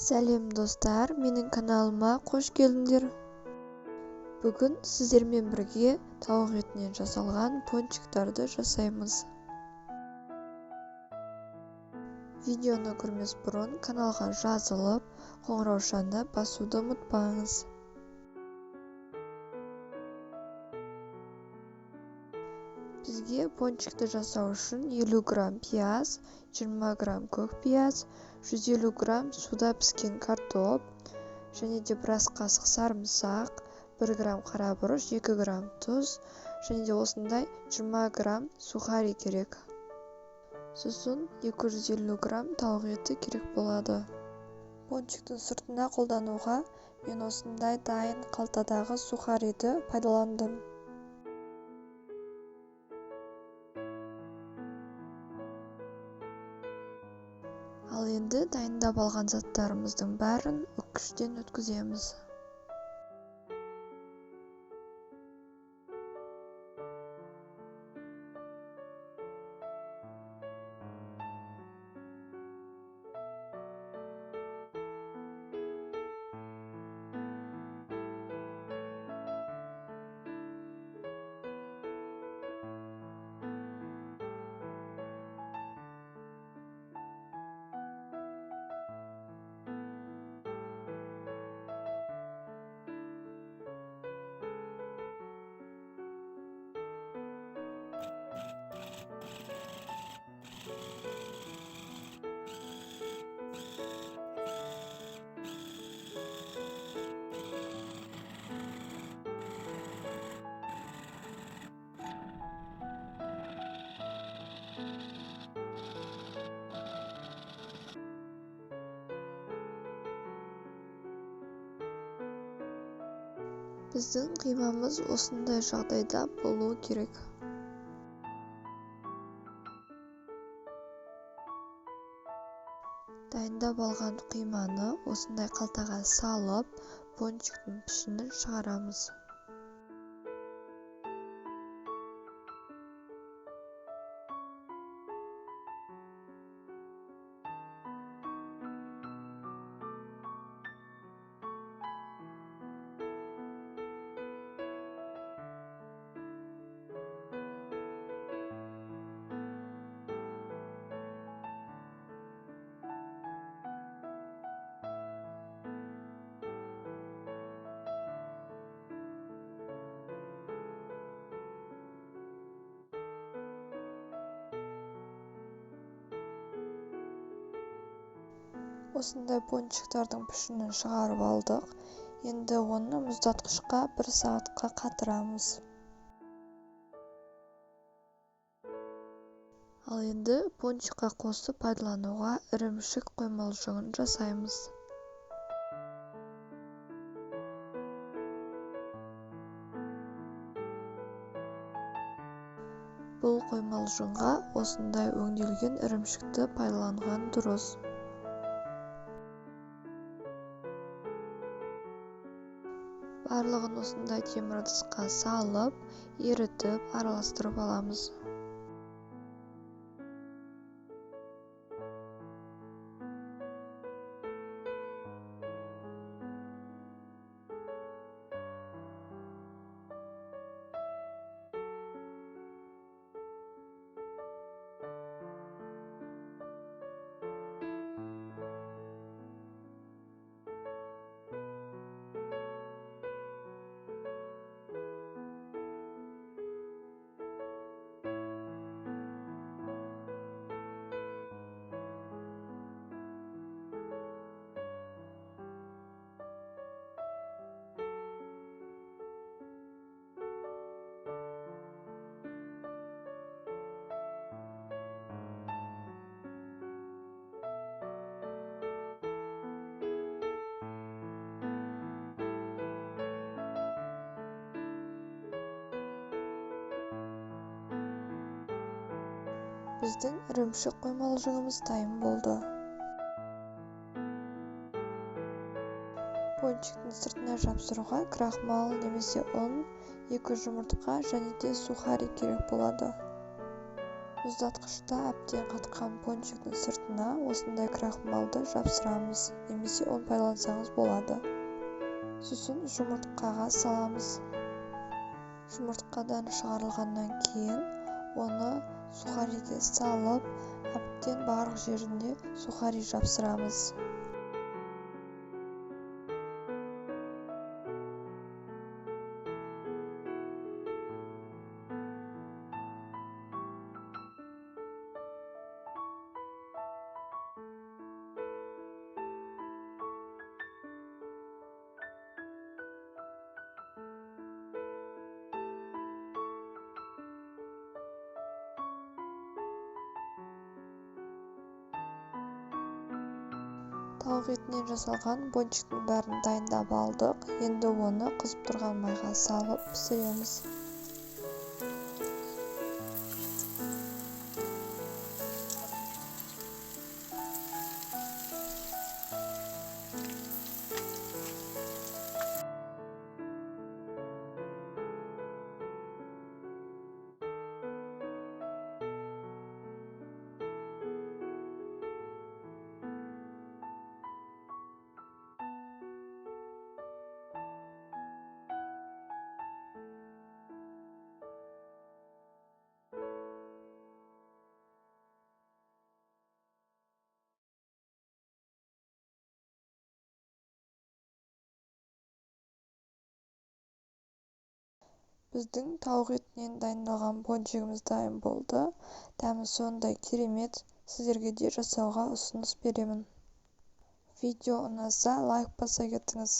Сәлем достар, менің каналыма қош келдіңдер. Бүгін сіздермен бірге тауық етінен жасалған пончиктарды жасаймыз. Видеоны көрмес бұрын каналға жазылып, қоңыраушаны басуды ұмытпаңыз. Бізге пончикті жасау үшін 50 грамм пияз, 20 грамм көк пияз, 150 грамм суда піскен картоп, және де біраз қасық сарымсақ, 1 грамм қарабұрыш, 2 грамм тұз, және де осындай 20 грамм сухари керек. Сосын 250 грамм тауық еті керек болады. Пончиктің сыртына қолдануға мен осындай дайын қалтадағы сухариді пайдаландым. Ал енді дайындап алған заттарымыздың бәрін үккіштен өткіземіз. Біздің қимамыз осындай жағдайда болуы керек. Дайындап алған қиманы осындай қалтаға салып, пончиктің пішінін шығарамыз. Осындай пончиктардың пішінін шығарып алдық. Енді оны мұздатқышқа 1 сағатқа қатырамыз. Ал енді пончикқа қосып пайдалануға ірімшік қоймалжыңын жасаймыз. Бұл қоймалжыңға осындай өңделген ірімшікті пайдаланған дұрыс. Барлығын осындай темір ыдысқа салып, ерітіп, араластырып аламыз. Біздің ірімшік қоймалжыңымыз дайын болды. Пончиктің сыртына жапсыруға крахмал немесе ұн, 2 жұмыртқа және де сухари керек болады. мұздатқышта әбден қатқан пончиктің сыртына осындай крахмалды жапсырамыз, немесе ұн пайдалансаңыз болады. Сосын жұмыртқаға саламыз. Жұмыртқадан шығарылғаннан кейін оны сухариге салып, әбден барлық жеріне сухари жапсырамыз. Тауық етінен жасалған пончиктің бәрін дайындап алдық. Енді оны қызып тұрған майға салып пісіреміз. Біздің тауық етінен дайындалған пончигіміз дайын болды. Дәмі сондай керемет. Сіздерге де жасауға ұсыныс беремін. Видео ұнаса лайк баса кетіңіз.